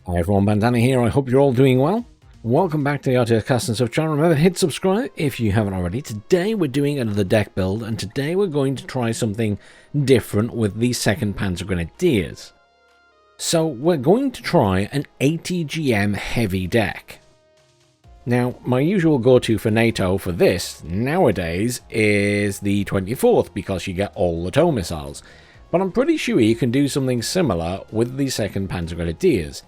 Hi everyone, Bandanner here. I hope you're all doing well. Welcome back to the RTS Cast and Stuff channel. Remember, hit subscribe if you haven't already. Today we're doing another deck build, and today we're going to try something different with the 2nd Panzergrenadiers. So we're going to try an ATGM heavy deck. Now, my usual go-to for NATO for this nowadays is the 24th, because you get all the tow missiles. But I'm pretty sure you can do something similar with the 2nd Panzergrenadiers.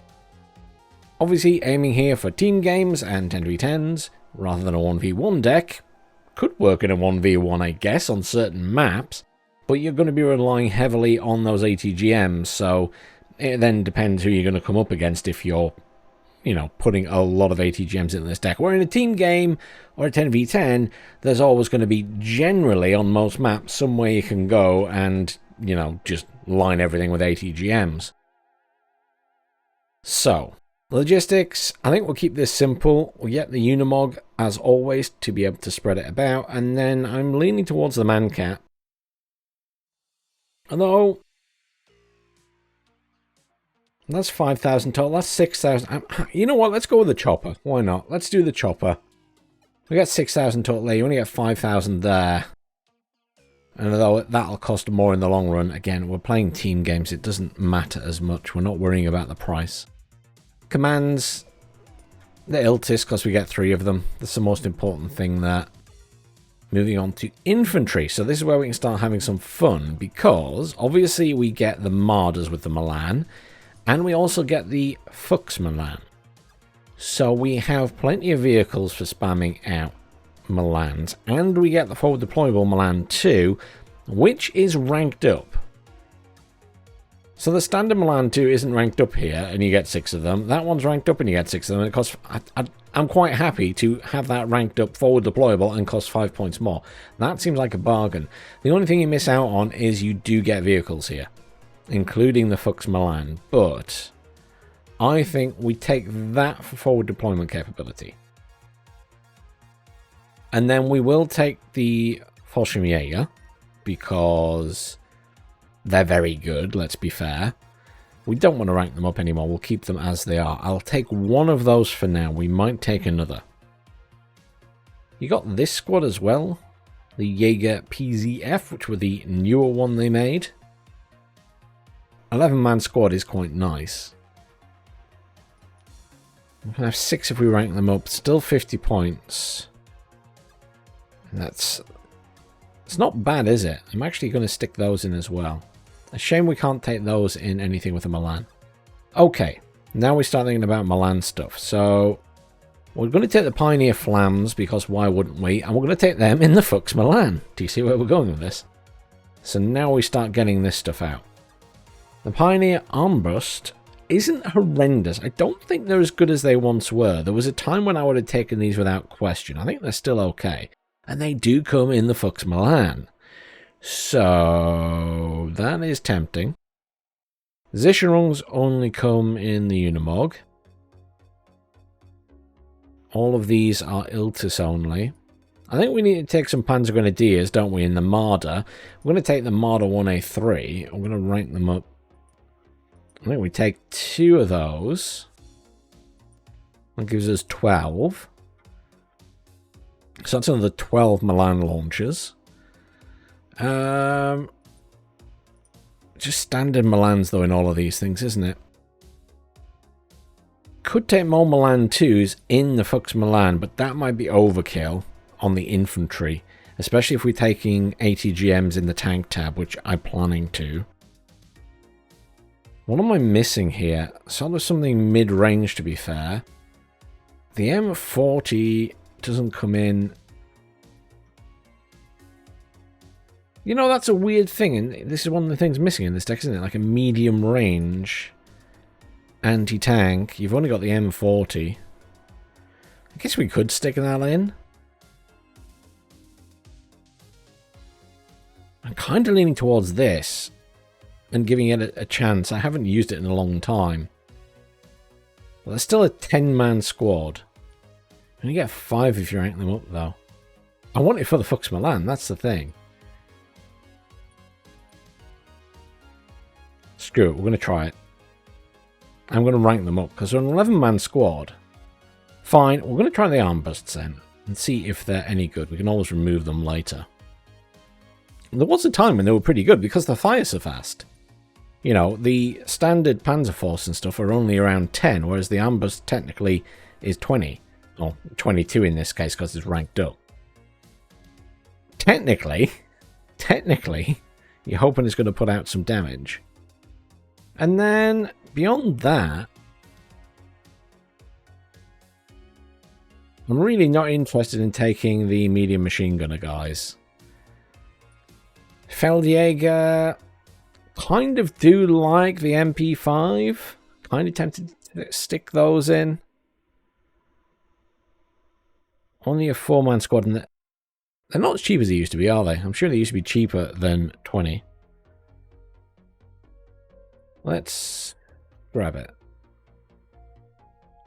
Obviously aiming here for team games and 10v10s rather than a 1v1 deck. Could work in a 1v1 I guess on certain maps, but you're going to be relying heavily on those ATGMs, so it then depends who you're going to come up against if you're, putting a lot of ATGMs in this deck. Where in a team game or a 10v10, there's always going to be, generally on most maps, somewhere you can go and, just line everything with ATGMs. So, logistics, I think we'll keep this simple. We'll get the Unimog, as always, to be able to spread it about, and then I'm leaning towards the Mancat. Although, that's 5,000 total, that's 6,000. You know what, let's go with the chopper. Why not? Let's do the chopper. We got 6,000 total there, you only get 5,000 there. And although that'll cost more in the long run, again, we're playing team games, it doesn't matter as much. We're not worrying about the price. Commands, the Iltis, because we get 3 of them. That's the most important thing there. Moving on to infantry. So this is where we can start having some fun, because obviously we get the Marders with the Milan, and we also get the Fuchs Milan. So we have plenty of vehicles for spamming out Milans, and we get the forward deployable Milan too, which is ranked up. So the standard Milan 2 isn't ranked up here, and you get 6 of them. That one's ranked up and you get 6 of them, and it costs... I'm quite happy to have that ranked up forward deployable and cost 5 points more. That seems like a bargain. The only thing you miss out on is you do get vehicles here, including the Fuchs Milan, but I think we take that for forward deployment capability. And then we will take the Fallschirmjäger, because they're very good, let's be fair. We don't want to rank them up anymore, we'll keep them as they are. I'll take one of those for now, we might take another. You got this squad as well, the Jaeger PZF, which were the newer one they made. 11-man squad is quite nice. We can have 6 if we rank them up, still 50 points. It's not bad, is it? I'm actually going to stick those in as well. A shame we can't take those in anything with a Milan. Okay, now we start thinking about Milan stuff. So, we're going to take the Pioneer Flams, because why wouldn't we? And we're going to take them in the Fuchs Milan. Do you see where we're going with this? So now we start getting this stuff out. The Pioneer Armbrust isn't horrendous. I don't think they're as good as they once were. There was a time when I would have taken these without question. I think they're still okay. And they do come in the Fuchs Milan. So, that is tempting. Sicherungs only come in the Unimog. All of these are Iltis only. I think we need to take some Panzergrenadiers, don't we, in the Marder. We're going to take the Marder 1A3. I'm going to rank them up. I think we take 2 of those. That gives us 12. So that's another 12 Milan launchers. Just standard Milans, though, in all of these things, isn't it? Could take more Milan 2s in the Fuchs Milan, but that might be overkill on the infantry, especially if we're taking ATGMs in the tank tab, which I'm planning to. What am I missing here? Sort of something mid-range, to be fair. The M40 doesn't come in. That's a weird thing, and this is one of the things missing in this deck, isn't it? Like a medium range anti-tank. You've only got the M40. I guess we could stick that in. I'm kind of leaning towards this and giving it a chance. I haven't used it in a long time. Well, there's still a 10-man squad. And you get 5 if you rank them up, though. I want it for the Fuchs Milan, that's the thing. Screw it, we're going to try it. I'm going to rank them up because they're an 11-man squad. Fine, we're going to try the armbusts then and see if they're any good. We can always remove them later. There was a time when they were pretty good because they fire so fast. You know, the standard Panzer Force and stuff are only around 10, whereas the armbust technically is 20. Or 22 in this case because it's ranked up. Technically, you're hoping it's going to put out some damage. And then, beyond that, I'm really not interested in taking the medium machine gunner guys. Feldjäger, kind of do like the MP5. Kind of tempted to stick those in. Only a 4-man squad, and they're not as cheap as they used to be, are they? I'm sure they used to be cheaper than 20. Let's grab it.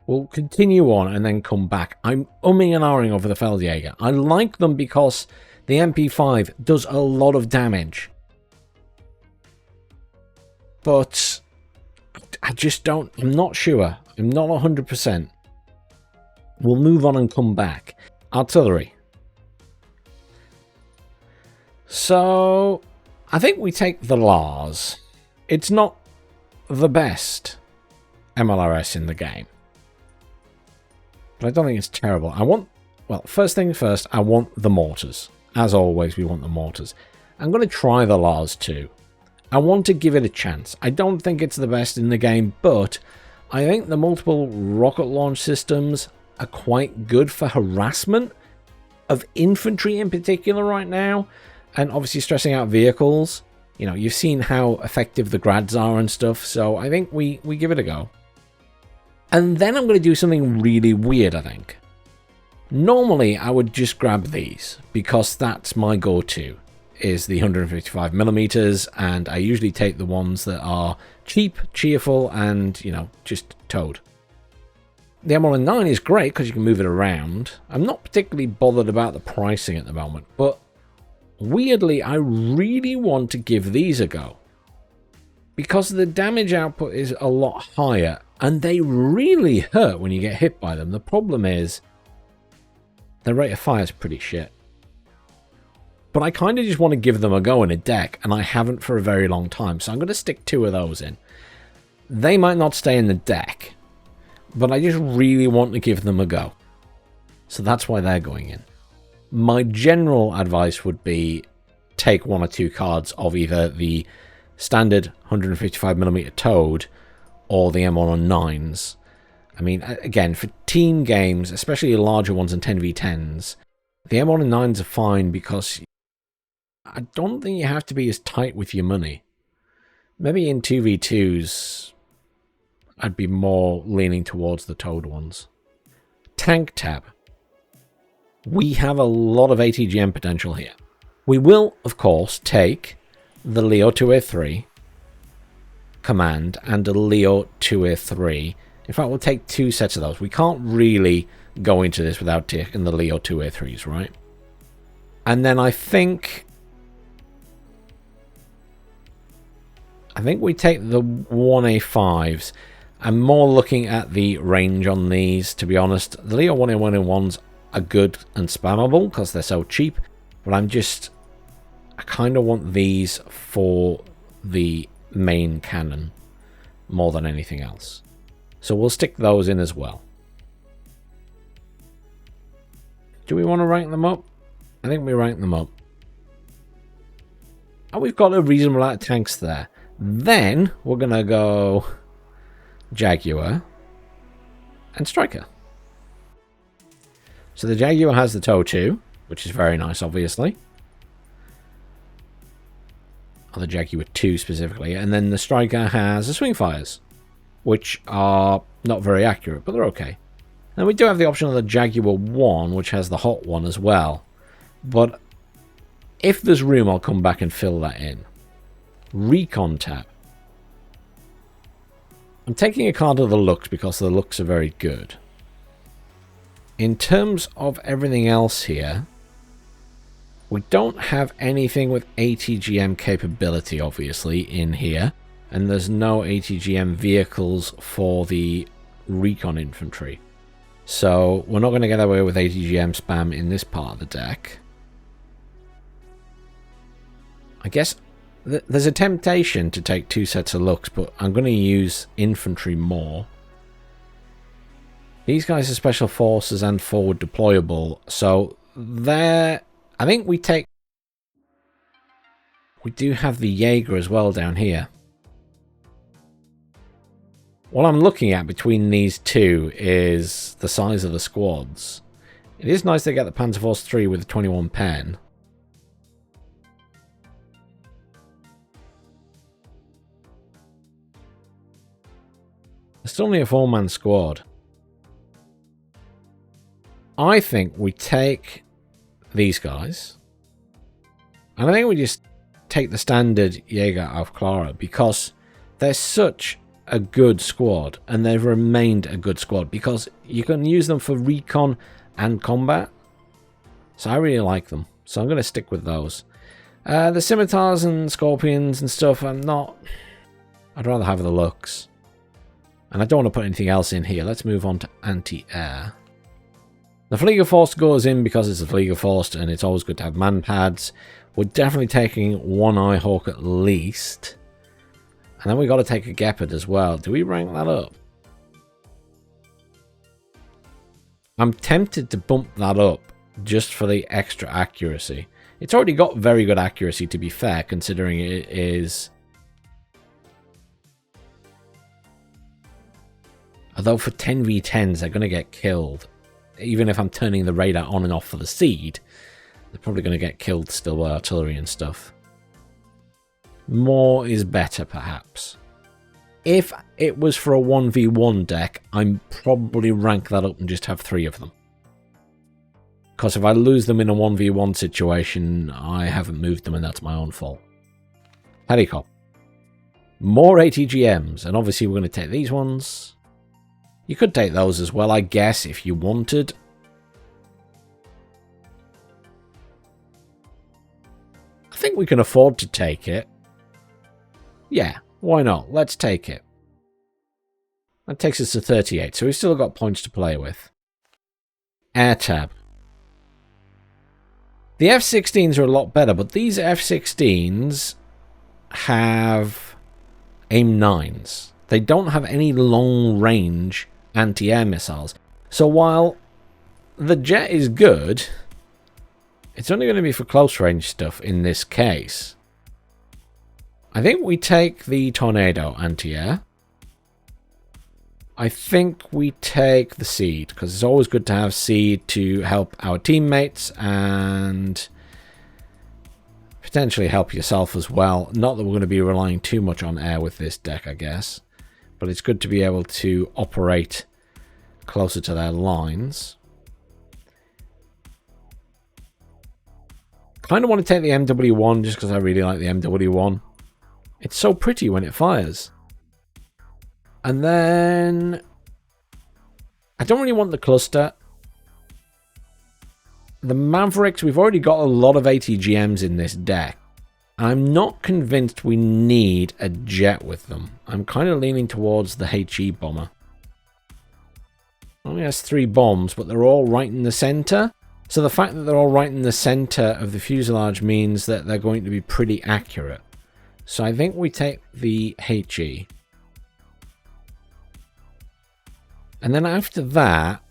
We'll continue on and then come back. I'm umming and ahhing over the Feldjäger. I like them because the MP5 does a lot of damage. But I just don't... I'm not sure. I'm not 100%. We'll move on and come back. Artillery. So, I think we take the Lars. It's not the best MLRS in the game. But I don't think it's terrible. I want... Well, first thing first, I want the mortars. As always, we want the mortars. I'm going to try the Lars too. I want to give it a chance. I don't think it's the best in the game, but I think the multiple rocket launch systems are quite good for harassment of infantry in particular right now, and obviously stressing out vehicles. You know, you've seen how effective the grads are and stuff, so I think we give it a go. And then I'm going to do something really weird, I think. Normally, I would just grab these, because that's my go-to, is the 155mm, and I usually take the ones that are cheap, cheerful, and, you know, just towed. The M109 is great because you can move it around. I'm not particularly bothered about the pricing at the moment, but weirdly, I really want to give these a go. Because the damage output is a lot higher, and they really hurt when you get hit by them. The problem is, the rate of fire is pretty shit. But I kind of just want to give them a go in a deck, and I haven't for a very long time, so I'm going to stick 2 of those in. They might not stay in the deck, but I just really want to give them a go. So that's why they're going in. My general advice would be take 1 or 2 cards of either the standard 155mm towed or the M109s. I mean, again, for team games, especially larger ones and 10v10s, the M109s are fine because I don't think you have to be as tight with your money. Maybe in 2v2s, I'd be more leaning towards the towed ones. Tank tab. We have a lot of ATGM potential here. We will, of course, take the Leo 2A3 command and a Leo 2A3. In fact, we'll take 2 sets of those. We can't really go into this without taking the Leo 2A3s, right? And then I think we take the 1A5s. I'm more looking at the range on these, to be honest. The Leo 1A1A1s are good and spammable because they're so cheap, but I kind of want these for the main cannon more than anything else. So we'll stick those in as well. Do we want to rank them up? I think we rank them up. And we've got a reasonable amount of tanks there. Then we're going to go Jaguar and Striker. So the Jaguar has the TOW 2, which is very nice, obviously. Or the Jaguar 2 specifically. And then the Striker has the Swing Fires, which are not very accurate, but they're okay. And we do have the option of the Jaguar 1, which has the Hot 1 as well. But if there's room, I'll come back and fill that in. Recon tab. I'm taking a card of the looks because the looks are very good. In terms of everything else here, we don't have anything with ATGM capability, obviously, in here. And there's no ATGM vehicles for the Recon infantry. So we're not going to get away with ATGM spam in this part of the deck. I guess there's a temptation to take 2 sets of looks, but I'm going to use infantry more. These guys are special forces and forward deployable, so there, I think we do have the Jaeger as well down here. What I'm looking at between these two is the size of the squads. It is nice to get the Panzerforce 3 with the 21 pen. It's only a 4-man squad. I think we take these guys. And I think we just take the standard Jaeger auf Clara because they're such a good squad, and they've remained a good squad because you can use them for recon and combat. So I really like them, so I'm going to stick with those. The scimitars and scorpions and stuff, I'd rather have the looks, and I don't want to put anything else in here. Let's move on to anti-air. The Fliegerforce goes in because it's a Fliegerforce and it's always good to have man pads. We're definitely taking one Eye Hawk at least. And then we got to take a Gepard as well. Do we rank that up? I'm tempted to bump that up just for the extra accuracy. It's already got very good accuracy, to be fair, considering it is... Although for 10v10s, they're going to get killed. Even if I'm turning the radar on and off for the seed, they're probably going to get killed still by artillery and stuff. More is better, perhaps. If it was for a 1v1 deck, I'd probably rank that up and just have 3 of them. Because if I lose them in a 1v1 situation, I haven't moved them and that's my own fault. Helicopter. More ATGMs, and obviously we're going to take these ones. You could take those as well, I guess, if you wanted. I think we can afford to take it. Yeah, why not? Let's take it. That takes us to 38, so we've still got points to play with. Air tab. The F-16s are a lot better, but these F-16s have AIM-9s. They don't have any long-range anti-air missiles. So while the jet is good, it's only going to be for close-range stuff in this case. I think we take the Tornado anti-air. I think we take the Seed, because it's always good to have Seed to help our teammates and potentially help yourself as well. Not that we're going to be relying too much on air with this deck, I guess. But it's good to be able to operate closer to their lines. Kind of want to take the MW1 just because I really like the MW1. It's so pretty when it fires. And then I don't really want the cluster. The Mavericks, we've already got a lot of ATGMs in this deck. I'm not convinced we need a jet with them. I'm kind of leaning towards the HE bomber. Only has 3 bombs, but they're all right in the center. So the fact that they're all right in the center of the fuselage means that they're going to be pretty accurate. So I think we take the HE. And then after that,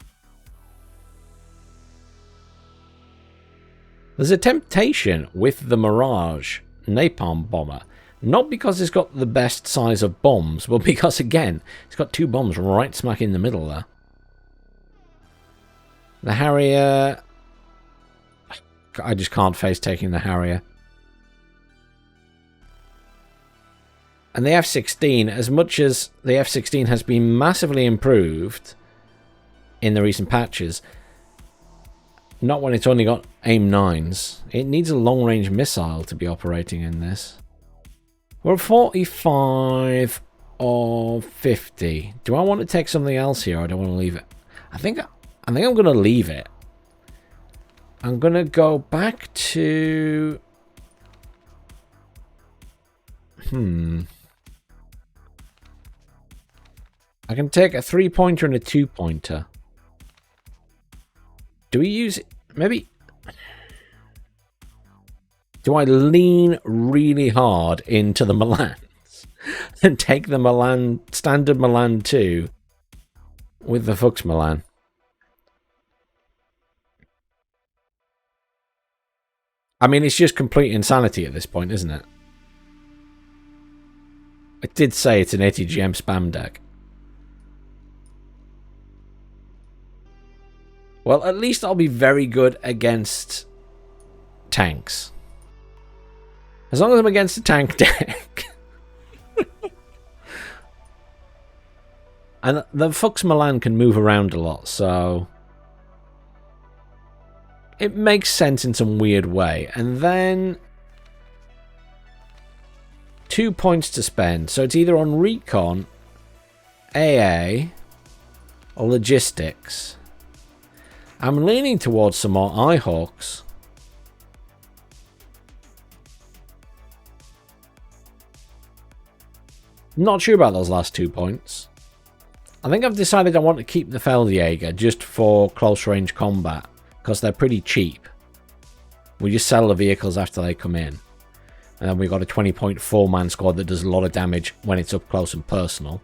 there's a temptation with the Mirage Napalm Bomber. Not because it's got the best size of bombs, but because, again, it's got 2 bombs right smack in the middle there. The Harrier... I just can't face taking the Harrier. And the F-16, as much as the F-16 has been massively improved in the recent patches, not when it's only got AIM-9s. It needs a long-range missile to be operating in this. We're 45 or 50. Do I want to take something else here, or do I want to leave it? I think I'm going to leave it. I'm going to go back to... I can take a 3-pointer and a 2-pointer. Do we use it? Maybe. Do I lean really hard into the Milans and take the Milan, standard Milan 2 with the Fuchs Milan? I mean, it's just complete insanity at this point, isn't it? I did say it's an ATGM spam deck. Well, at least I'll be very good against tanks. As long as I'm against a tank deck. And the Fuchs Milan can move around a lot, so it makes sense in some weird way. And then 2 points to spend. So it's either on Recon, AA, or Logistics. I'm leaning towards some more Ihawks. Not sure about those last 2 points. I think I've decided I want to keep the Feldjäger just for close range combat, because they're pretty cheap. We just sell the vehicles after they come in. And then we've got a 20-point 4-man squad that does a lot of damage when it's up close and personal.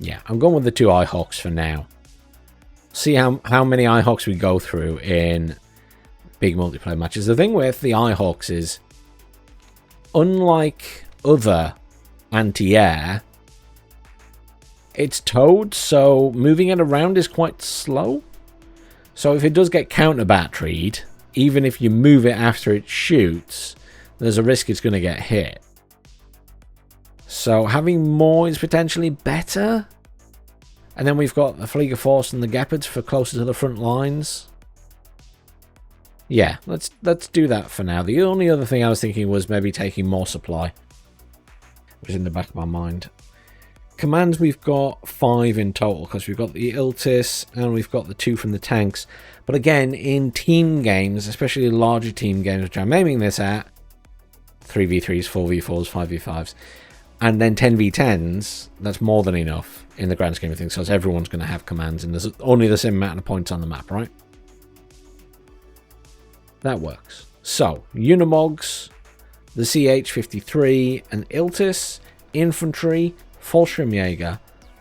Yeah, I'm going with the 2 Ihawks for now. See how many Ihawks we go through in big multiplayer matches. The thing with the Ihawks is, unlike other anti-air, it's towed, so moving it around is quite slow. So if it does get counter-batteried, even if you move it after it shoots, there's a risk it's going to get hit. So having more is potentially better. And then we've got the Fliegerforce and the Gepards for closer to the front lines. Yeah, let's do that for now. The only other thing I was thinking was maybe taking more supply, which is in the back of my mind. Commands, we've got 5 in total, because we've got the Iltis and we've got the 2 from the tanks. But again, in team games, especially larger team games, which I'm aiming this at, 3v3s, 4v4s, 5v5s, and then 10v10s, that's more than enough in the grand scheme of things, because everyone's going to have commands, and there's only the same amount of points on the map, right? That works. So, Unimogs, the CH-53, and Iltis, Infantry, Fallschirmjäger,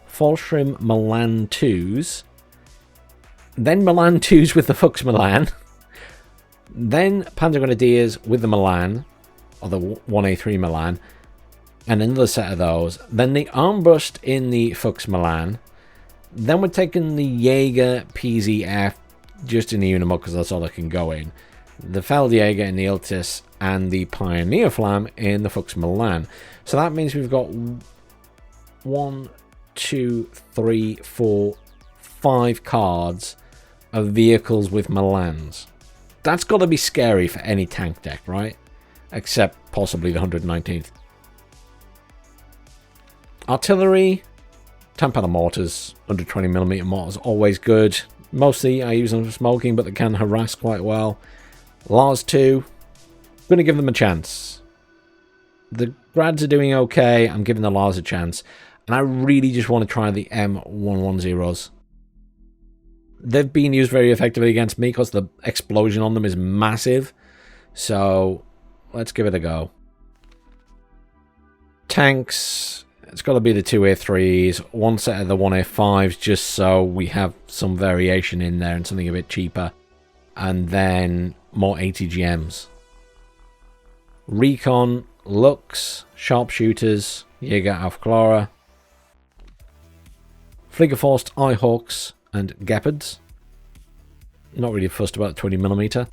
Fallschirm Milan 2s, then Milan 2s with the Fuchs Milan, then Panzergrenadiers with the Milan, or the 1A3 Milan, and another set of those, then the Armbrust in the Fuchs Milan, then we're taking the Jaeger PZF just in the Unimog because that's all I can go in, the Feldjäger in the Iltis, and the Pioneer Flam in the Fuchs Milan. So that means we've got 1, 2, 3, 4, 5 cards of vehicles with Milans. That's got to be scary for any tank deck, right? Except possibly the 119th. Artillery, 10-pounder mortars, 120mm mortars, always good. Mostly I use them for smoking, but they can harass quite well. Lars 2, going to give them a chance. The grads are doing okay. I'm giving the Lars a chance. And I really just want to try the M110s. They've been used very effectively against me because the explosion on them is massive. So let's give it a go. Tanks, it's got to be the 2A3s, one set of the 1A5s, just so we have some variation in there and something a bit cheaper. And then more ATGMs. Recon, Lux, Sharpshooters, Jäger Aufklärer, Fliegerforce, Ihawks, and Gepards. Not really fussed about the 20mm.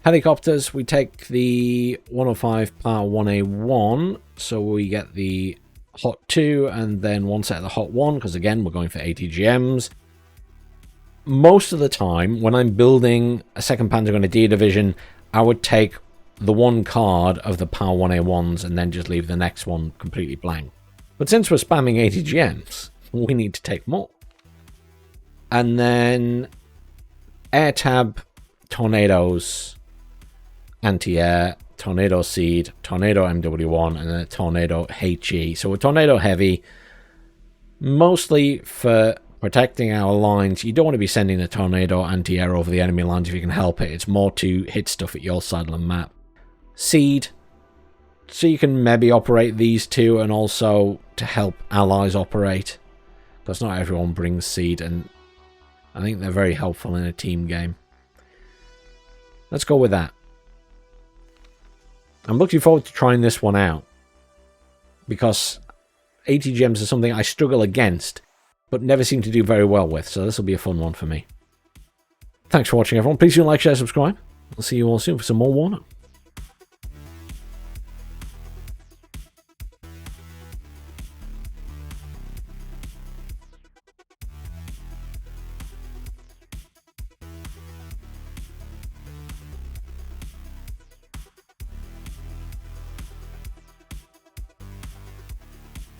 Helicopters, we take the 105 Power 1A1, so we get the Hot 2 and then one set of the Hot 1, because again, we're going for ATGMs. Most of the time, when I'm building a second Panzergrenadier division, I would take the one card of the Power 1A1s and then just leave the next one completely blank. But since we're spamming ATGMs, we need to take more. And then Air Tab, Tornadoes, Anti-Air, Tornado Seed, Tornado MW1, and then a Tornado HE. So a Tornado Heavy, mostly for protecting our lines. You don't want to be sending a Tornado anti-air over the enemy lines if you can help it. It's more to hit stuff at your side of the map. Seed, so you can maybe operate these two, and also to help allies operate. Because not everyone brings Seed, and I think they're very helpful in a team game. Let's go with that. I'm looking forward to trying this one out, because ATGMs are something I struggle against, but never seem to do very well with, so this will be a fun one for me. Thanks for watching, everyone. Please do like, share, subscribe. I'll see you all soon for some more WARNO.